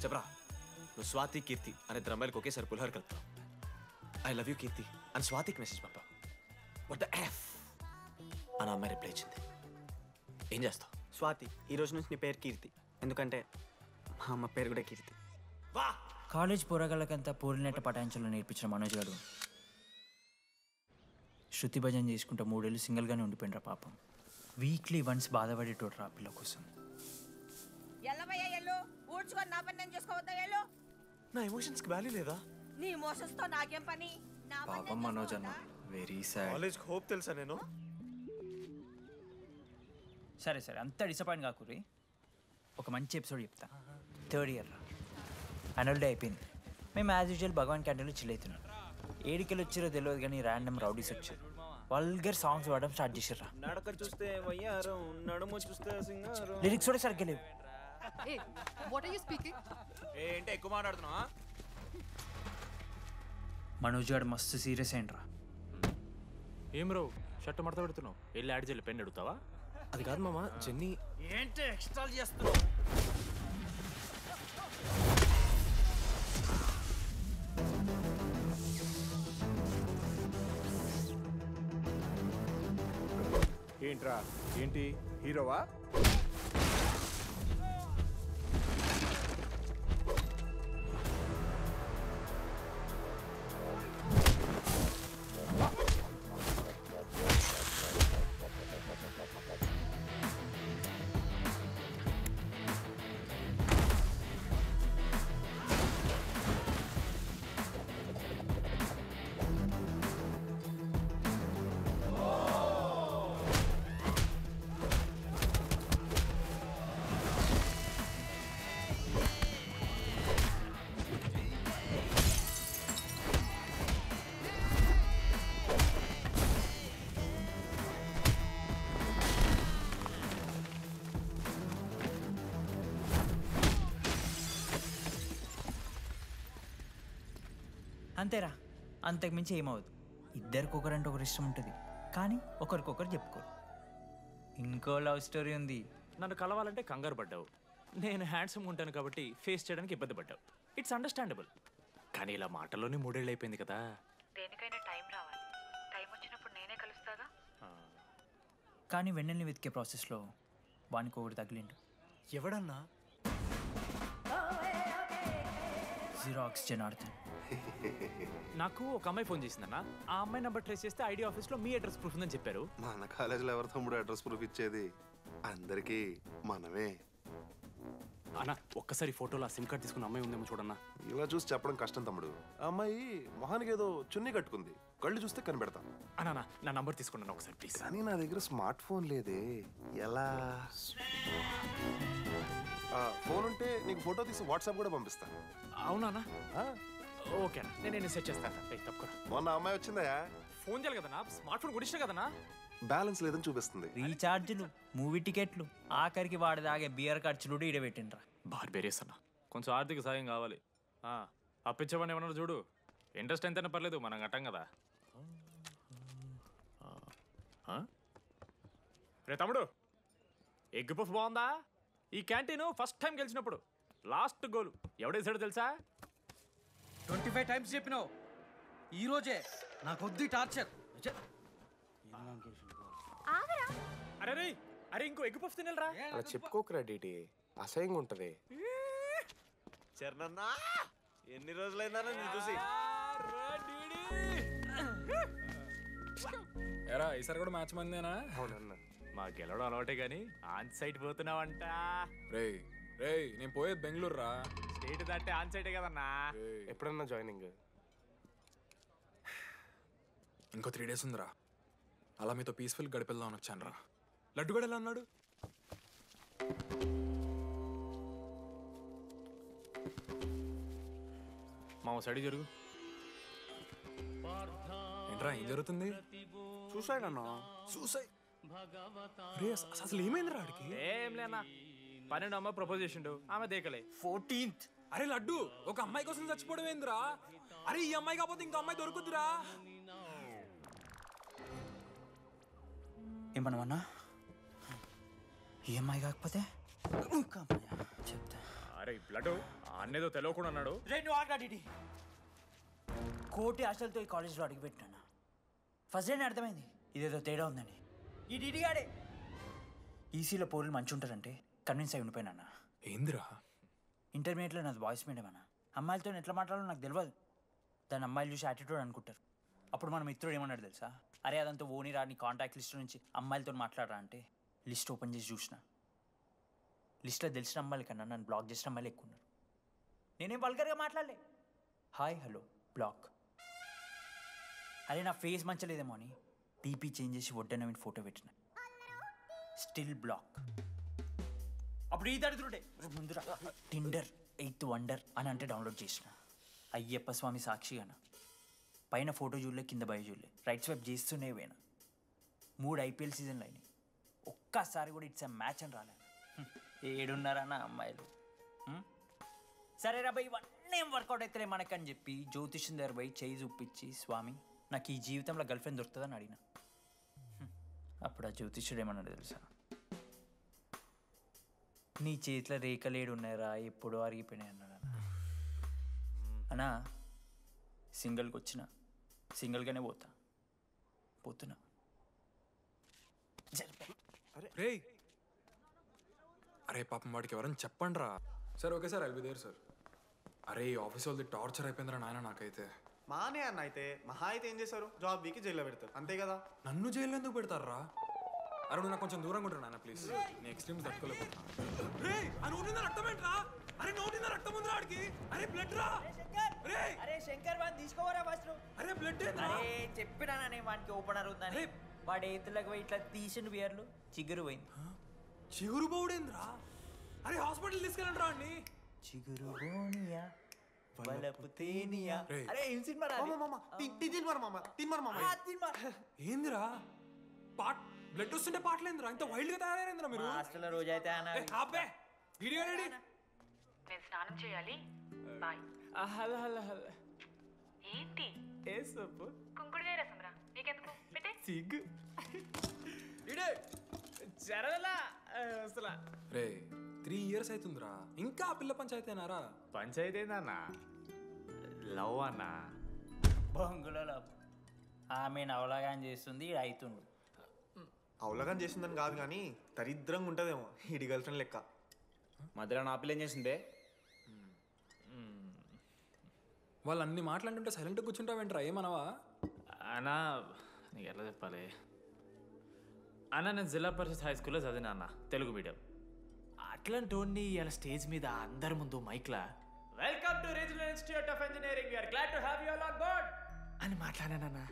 చెప్పరా నువ్వు స్వాతి కీర్తి అనే ఇద్దరు అమ్మాయిలకు ఒకేసారి పులిహోర కలుపుతావు. ఐ లవ్ యూ కీర్తి అని స్వాతికి మెసేజ్ పంపావు. వాట్ ద ఎఫ్ అని అమ్మాయి రిప్లై ఇచ్చింది. ఏం చేస్తావు? స్వాతి, ఈ రోజు నుంచి నీ పేరు కీర్తి, ఎందుకంటే మా అమ్మ పేరు కూడా కీర్తి. వా కాలేజ్ పోరగాళ్ళకంతా పూరినట్ట పటాయించలో నేర్పించిన మనోజ్ గారు శృతి భజన చేసుకుంటూ 3 ఏళ్ళు సింగిల్గానే ఉండిపోయినరా పాపం. వీక్లీ వన్స్ బాధపడేటోడు రా పిల్ల కోసం. నా ఎమోషన్స్కి వాల్యూ లేదా? నీ ఎమోషన్స్ తో నాకేం పని? పాపం మనోజ్ అన్న, వెరీ సాడ్. కాలేజ్కి హోప్ తెలుసా నేను? సరే సరే అంత డిసప్పాయింట్ కాకురి. ఒక మంచి ఎపిసోడ్ చెప్తా. 3rd ఇయర్ రా, యాన్యువల్ డే అయిపోయింది. మేము యాజ్ యూజువల్ భగవాన్ క్యాంటీన్లో చిల్ అవుతున్నాం. ఏడికెళ్ళి వచ్చారో తెలియదు కానీ ర్యాండమ్ రౌడీస్ వచ్చారు. వల్గర్ సాంగ్స్ పాడడం స్టార్ట్ చేసారు. నడక చూస్తే వయ్యారం, నడుము చూస్తే సింగారం. లిరిక్స్ కూడా సరిగ్గా లేవు. ఏంటి ఎక్కువ మాట్లాడుతున్నావా? మనోజ్ గారు మస్తు సీరియస్ అయిండ్రా. ఏం రో షర్ట్ మడత పెడుతున్నావు? వెళ్ళి యాడ్ చేయాలి, పెన్ అడుగుతావా? అది కాదు మామ, జెన్నీ. ఏంటి ఎక్స్ట్రా చేస్తున్నావు? ఏంట్రా, ఏంటి హీరోవా? అంతేరా, అంతకుమించి ఏమవుదు. ఇద్దరికి ఒకరంటే ఒకరు ఇష్టం ఉంటుంది, కానీ ఒకరికొకరు చెప్పుకోరు. ఇంకో లవ్ స్టోరీ ఉంది. నన్ను కలవాలంటే కంగారు పడ్డావు. నేను హ్యాండ్సమ్ ఉంటాను కాబట్టి ఫేస్ చేయడానికి ఇబ్బంది పడ్డావు. It's understandable. కానీ ఇలా మాటల్లోనే 3 ఏళ్ళు అయిపోయింది కదా. దేనికైనా టైం రావాలి. టైం వచ్చినప్పుడు నేనే కలుస్తాగా. కానీ వెన్నెల్ని వెతికే ప్రాసెస్లో వానికి ఒకటి తగిలిండు. ఎవడన్నా? జిరాక్స్ జనార్దన్. నాకు ఒక అమ్మాయి ఫోన్ చేసిందన్న. ఆ అమ్మాయి నెంబర్ ట్రేస్ చేస్తే ఐడి ఆఫీస్లో మీ అడ్రస్ ప్రూఫ్ ఉందని చెప్పారు. మన కాలేజీలో ఎవరి తమ్ముడు అడ్రస్ ప్రూఫ్ ఇచ్చేది? అందరికీ మనమే. అన్న ఒక్కసారి ఫోటోలో ఆ సిమ్ కార్డ్ తీసుకున్న అమ్మాయి ఉందేమో చూడన్నా. ఇలా చూసి చెప్పడం కష్టం తమ్ముడు. ఆ అమ్మాయి మొహానికి ఏదో చున్నీ కట్టుకుంది, కళ్ళు చూస్తే కనిపెడతా. అన్నా నా నంబర్ తీసుకున్నాను ఒకసారి ప్లీజ్. కానీ నా దగ్గర స్మార్ట్ ఫోన్ లేదే, ఎలా? ఫోన్ ఉంటే నీకు ఫోటో తీసి వాట్సాప్ కూడా పంపిస్తాను. అవునా? ఓకే అన్న, నేను సెట్ చేస్తాను. తప్పకుండా. మొన్న అమ్మాయి వచ్చిందా? ఫోన్ చేయాలి కదన్నా, స్మార్ట్ ఫోన్ కూడా ఇష్టం కదన్నా. బ్యాలెన్స్ లేదని చూపిస్తుంది. రీఛార్జ్లు, మూవీ టికెట్లు, ఆఖరికి వాడి దాగే బియర్ ఖర్చులు కూడా ఈడబెట్టిండ్రా. బార్బేరియస్ అన్న, కొంచెం ఆర్థిక సాయం కావాలి. అప్పించమని ఏమన్నా చూడు. ఇంట్రెస్ట్ ఎంతైనా పర్లేదు, మనం కట్టాం కదా. రే తమ్ముడు, ఎగ్ పఫ్ బాగుందా? ఈ క్యాంటీన్ ఫస్ట్ టైం గెలిచినప్పుడు లాస్ట్ గోల్ ఎవడేసాడో తెలుసా? 25 టైమ్స్ చెప్పినావు. ఈ రోజే నాకు వద్దు టార్చర్. అరే అరే ఇంకో ఎగ్ పఫ్ తినరా. అలా చెప్పుకోకరా డీటీ, అసహ్యంగా ఉంటది. చరణన్నా, ఎన్ని రోజులైందా నేను చూసి? ఎరా ఈసారి కూడా మ్యాచ్ మందేనా? అవునన్నా. మా గెలవడం అలవాటే గానీ ఆన్ సైట్ పోతున్నావంట. రే రే నేను పోయేది బెంగళూరు రా. స్టేట్ దాటే ఆన్ సైటే కదన్నా. ఎప్పుడన్నా జాయినింగ్? ఇంకో 3 days ఉందిరా. అలా మీతో పీస్ఫుల్ గడిపెళ్దామని వచ్చాను రా. లడ్డు కూడా ఎలా అన్నాడు? మా సైడ్ జరుగు. ఏంట్రా ఏం జరుగుతుంది? సూసైడ్ అన్నా. సూసైడ్? అసలు ఏమైందిరా ఆడికి? ఏం లేనా, 12 అమ్మాయి ప్రపోజ్ చేసిండు, ఆమె దేకలే. 14th. అరే లడ్డు, ఒక అమ్మాయి కోసం చచ్చిపోవడం ఏందిరా? అరే ఈ అమ్మాయి కాకపోతే ఇంకో అమ్మాయి దొరుకుద్దిరా. ఏమన్నా ఈ అమ్మాయి కాకపోతే చెప్తా. అరే బ్లడ్ అన్నేదో తెలియకుండా అన్నాడు. రెండు ఆగాడి కోటి ఆశలతో ఈ కాలేజ్లో అడుగుపెట్టినా ఫస్ట్ డే అర్థమైంది ఇదేదో తేడా ఉందని. ఈ డిడిగాడే ఈసీలో పౌరులు మంచి ఉంటారంటే కన్విన్స్ అయి ఉండిపోయినా. ఏందిరా? ఇంటర్మీడియట్లో నాది బాయ్స్ మీడియం అన్న. అమ్మాయిలతో ఎట్లా మాట్లాడాలో నాకు తెలియదు. దాని అమ్మాయిలు చూసి యాటిట్యూడ్ అనుకుంటారు. అప్పుడు మన మిత్రుడు ఏమన్నాడు తెలుసా? అరే అదంతా ఓనిరా, నీ కాంటాక్ట్ లిస్ట్ నుంచి అమ్మాయిలతో మాట్లాడరా అంటే లిస్ట్ ఓపెన్ చేసి చూసిన. లిస్ట్లో తెలిసిన అమ్మాయిల కన్నా నన్ను బ్లాక్ చేసిన అమ్మాయిలు ఎక్కువ ఉన్నారు. నేనేం వల్గర్గా మాట్లాడలే. Hi hello block. అరే నా ఫేస్ మంచలేదేమో అని డీపీ చేంజ్ చేసి వడ్డన ఫోటో పెట్టిన. Still block. అప్పుడు ఈ దరిద్రుడే ముందురా టిండర్ 8th వండర్ అని అంటే డౌన్లోడ్ చేసిన. అయ్యప్ప స్వామి సాక్షిగాన పైన ఫోటో చూడలే, కింద బయో చూడలే, రైట్ స్వైప్ చేస్తూనే పోయినా. 3 IPL సీజన్లు అయినాయి. ఒక్కసారి కూడా ఇట్స్ మ్యాచ్ అని రాలేదు. ఏడున్నారన్న అమ్మాయిలు. సరే రా భయ్, ఇవన్నీ ఏం వర్కౌట్ అవుతలే మనకని చెప్పి జ్యోతిష్యం దగ్గర పోయి చేయి చూపించి, స్వామి నాకు ఈ జీవితంలో గర్ల్ ఫ్రెండ్ దొరుకుతుందని అడిగిన. అప్పుడు ఆ జ్యోతిష్యుడు ఏమన్నాడు తెలుసా? నీ చేతిలో రేఖలేడు ఉన్నాయరా, ఎప్పుడో అరిగిపోయినాయి అన్నాడు. అన్నా సింగిల్కి వచ్చిన సింగిల్గానే పోతున్నా. రే అరే పాపం వాడికి ఎవరైనా చెప్పండి రా. Sir okay sir, I'll be there sir. అరే ఈ ఆఫీస్ వాళ్ళది టార్చర్ అయిపోయిందిరా నాయన నాకైతే. మానే అన్న అయితే మహా అయితే ఏం చేశారు? జాబ్ వీకి జైల్లో పెడతారు అంతే కదా. నన్ను జైల్లో ఎందుకు పెడతారా? అరే నువ్వు నాకు కొంచెం దూరంగా ఉంటాను నాన్న ప్లీజ్. నేను ఎక్స్ట్రీమ్స్ తట్టుకోలేకపోతున్నా. అరే శంకర్ వాడిని తీసుకోవరా ఫస్ట్. అరే బ్లడ్ చెప్పినా నేను వాడికి ఓపెనర్ ఉందని. వాడు ఎత్తులకు పోయి ఇట్లా తీసిన బియర్లు చిగురు పోయింది. చిగురు బౌడేంద్రా? అరే హాస్పిటల్ తీసుకెళ్ళండి రా అండి. చిగురు బోనియా వలపు తేనియా. అరే ఏం సినిమా రా? ఏందిరా పాట్ బ్లడ్ వస్తుంటే పాటలేందిరా? ఇంత వైల్డ్ గా తయారైందిరా మీరు. హాస్టల్లో రోజైతే అబ్బే వీడియో రెడీ. నేను స్నానం చేయాలి. బాయ్. Hello hello hello. ఏంటి ఏ సొప్పు? కుంకుడుగాయ రసం రా. నీకెందుకు పెట్టే? సిగ్గు జరగలా అసలు. రే 3 years అవుతుందిరా, ఇంకా ఆ పిల్ల పంచాయతీనారా? పంచాయతీ ఏందన్నా? లవ్ అన్నా. బొంగులో లవ్. ఆమె అవలాగాని చేస్తుంది, ఇది అవుతుండు. అవలగాని చేసిందని కాదు కానీ దరిద్రంగా ఉంటుందేమో ఈడి గర్ల్ ఫ్రెండ్ లెక్క. మధ్యలో నా పిల్ల ఏం చేసిందే? వాళ్ళు అన్ని మాట్లాడుతుంటే సైలెంట్గా కూర్చుంటావేంట్రా? ఏమనవా? అన్నా నీకు ఎట్లా చెప్పాలి అన్న, నేను జిల్లా పరిషత్ హై స్కూల్లో చదివినా అన్న, తెలుగు మీడియం. అట్లాంటి ఇలా స్టేజ్ మీద అందరి ముందు మైక్లా welcome to regional institute of engineering, we are glad to have you all on board అని మాట్లాడానన్నా.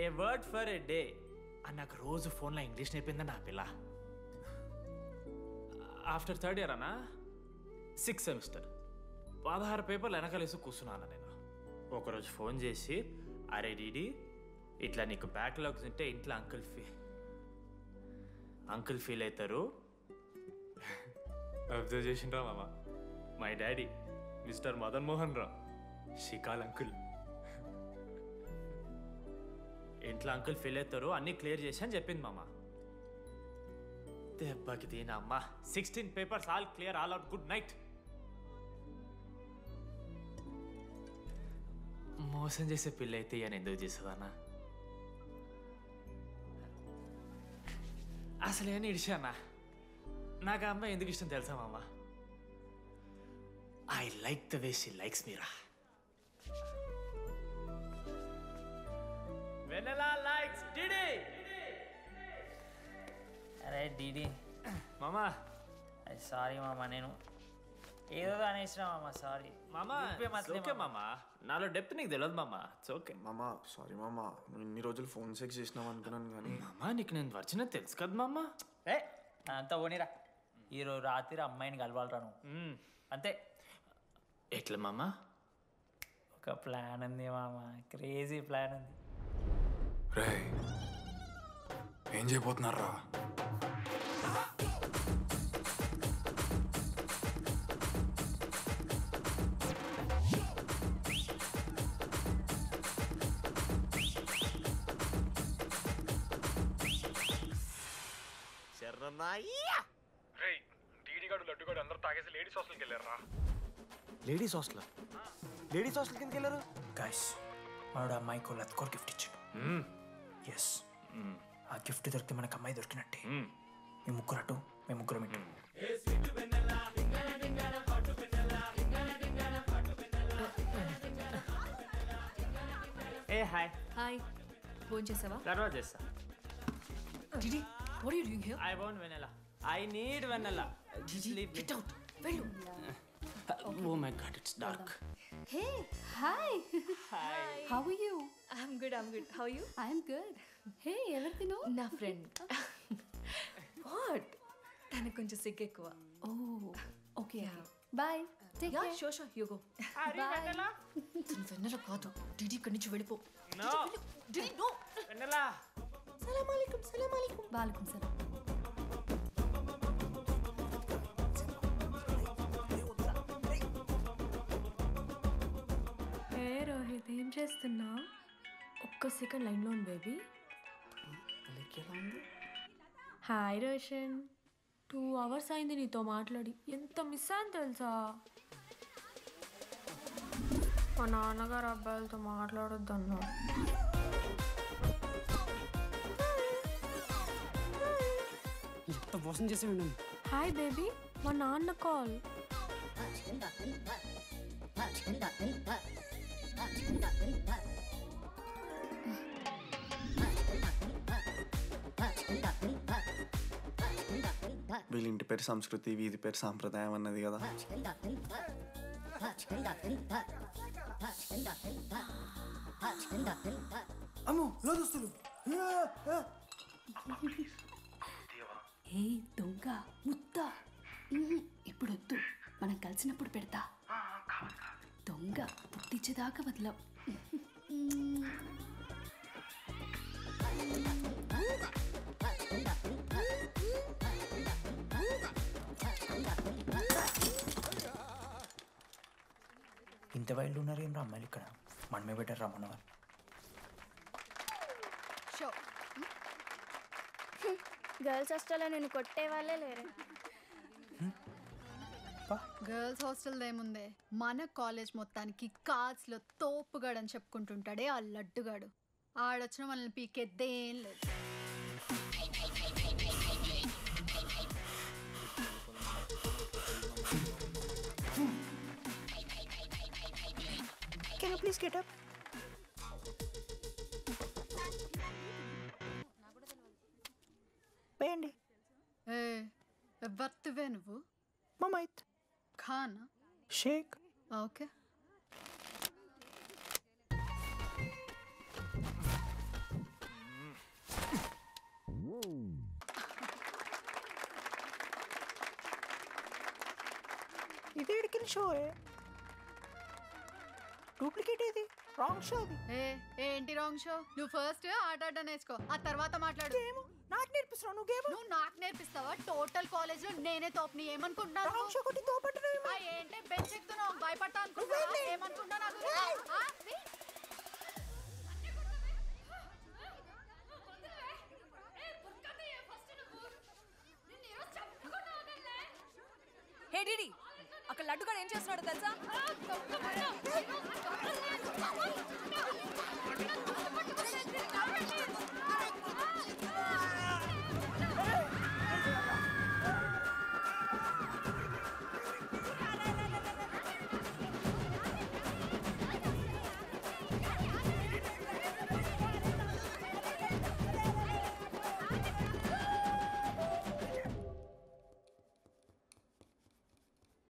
A word for a day అని నాకు రోజు ఫోన్లో ఇంగ్లీష్ నేర్పిందని నా పిల్ల. ఆఫ్టర్ 3rd year అన్నా 6th semester 16 పేపర్లు వెనకాలేసి కూర్చున్నాను నేను. ఒకరోజు ఫోన్ చేసి, అరే డీడీ ఇట్లా నీకు బ్యాక్లాగ్స్ ఉంటే ఇంట్లో అంకుల్ ఫీల్ అవుతారు. అబ్జర్వ్ చేసిండ్రా మామ, my daddy mister Madan Mohan Rao షికాల్ అంకుల్. ఇంట్లో అంకుల్ ఫీల్ అవుతారు, అన్నీ క్లియర్ చేసి అని చెప్పింది మామ. దెబ్బకి దీని అమ్మ 16 papers all clear, all out, good night. మోసం చేసే పిల్ల అయితే ఇవన్నీ ఎందుకు చేస్తుందన్నా? అసలు ఏమని ఇడిచానా? నాకు ఆ అమ్మాయి ఎందుకు ఇష్టం తెలుసా మామ? I like the way she likes Meera. Vennela likes DD. అరే డిడి మామా, సారీ మామ, నేను ఏదో అనేసిన మామ, సారీ మామా. ఓకే మామా, నాలో డెప్త్ నీకు తెలియదు మామా. ఇట్స్ ఓకే మామా. సారీ మామా, నువ్వు ఇన్ని రోజులు ఫోన్ సెక్స్ చేసినావు అనుకున్నాను కానీ. మామా నీకు నేను వచ్చిన తెలుసు కదా మామా. ఏ అంతా పోనీరా, ఈరోజు రాత్రి అమ్మాయిని కలవాలరా నువ్వు అంతే. ఎట్లా మామా? ఒక ప్లాన్ ఉంది మామ, క్రేజీ ప్లాన్ ఉంది. రే ఏం చేయబోతున్నారా? గాడు లడ్డు గాడు అందరూ తాగేసి లేడీస్ హాస్టల్కి వెళ్ళారా. లేడీస్ హాస్టల్ కిందకి వెళ్ళారు. గైస్ వాడు అమ్మాయికి లత్కోర్ గిఫ్ట్ ఇచ్చాడు. ఎస్, ఆ గిఫ్ట్ దొరికితే మనకు అమ్మాయి దొరికినట్టే. మీ ముగ్గురు అటు, మేము ముగ్గురం ఇటు. ఏ హాయ్. హాయ్, ఫోన్ చేసావా? తర్వాత చేస్తా. డిడి, what are you doing here? I want Vennela. I need Vennela. Get out, వెళ్ళు. Oh my god, it's dark. Hey, hi. Hi. How are you? I'm good. How are you? I'm good. Hey, everything know? నా friend. What? తనకు కొంచెం సిగ్గు ఎక్కువ. Oh, okay. Bye. Take care. Sure you go. Bye. Vennela కాదు, డిడి ఇక్కడి నుంచి వెళ్ళిపో. No. డిడి నో. వెనెలా. సలాం అలైకుం. Walaikum salam. రోహిత్, ఏం చేస్తున్నా? ఒక్క సెకండ్ లైన్లో ఉంది బేబీ. హాయ్ రోషన్, 2 hours అయింది నీతో మాట్లాడి. ఎంత మిస్ అయ్యాను తెలుసా? మా నాన్నగారు అబ్బాయిలతో మాట్లాడొద్దు అన్నారు. ఎంత మోసం చేసి ఉన్నాను. హాయ్ బేబీ, మా నాన్న కాల్. వీళ్ళ ఇంటి పేరు సంస్కృతి, వీధి పేరు సాంప్రదాయం అన్నది కదా. అమ్మో లోదుస్తులు. ఏ దొంగ ముద్ద, ఇప్పుడు వద్దు, మనం కలిసినప్పుడు పెడతా. దొంగ పుట్టించేదాకా వదలం. ఇంత వైల్డ్ ఉన్నారు ఏం రా అమ్మాయిలు ఇక్కడ. మనమే బెటర్ రా మనవారు. గర్ల్స్ హాస్టల్లో నేను కొట్టే వాళ్ళే లేరు. గర్ల్స్ హాస్టల్ ఏముందే, మన కాలేజ్ మొత్తానికి కార్డ్స్లో తోపుగాడని చెప్పుకుంటుంటాడే ఆ లడ్డుగాడు. ఆడొచ్చిన మనల్ని పీకెద్దేం లేదు. Can you please get up? వేయండి. ఏ ఎవరివే నువ్వు? మమైత్ ఖానా? షేక్. ఓకే. ఇది ఎడికిన షో, డూప్లికేట్ ఇది, రాంగ్ షో అది. ఏంటి రాంగ్ షో? నువ్వు ఫస్ట్ ఆట ఆడడం నేర్చుకో, ఆ తర్వాత మాట్లాడు. నాకు నేర్పిస్తున్నావు నువ్వు గేమ్? నువ్వు నాకు నేర్పిస్తావా? టోటల్ కాలేజ్ లో నేనే తోపుని. ఏమనుకుంటున్నావు? రాంగ్ షో కొట్టి తోపట్టలేవు. ఏంటి బెంచ్ ఎక్కుతున్నావు? భయపడతా అనుకుంటున్నావా? ఏమనుకుంటా నాకు? హే డిడి, అక్కడ లడ్డుగాడు ఏం చేస్తున్నాడో తెలుసా?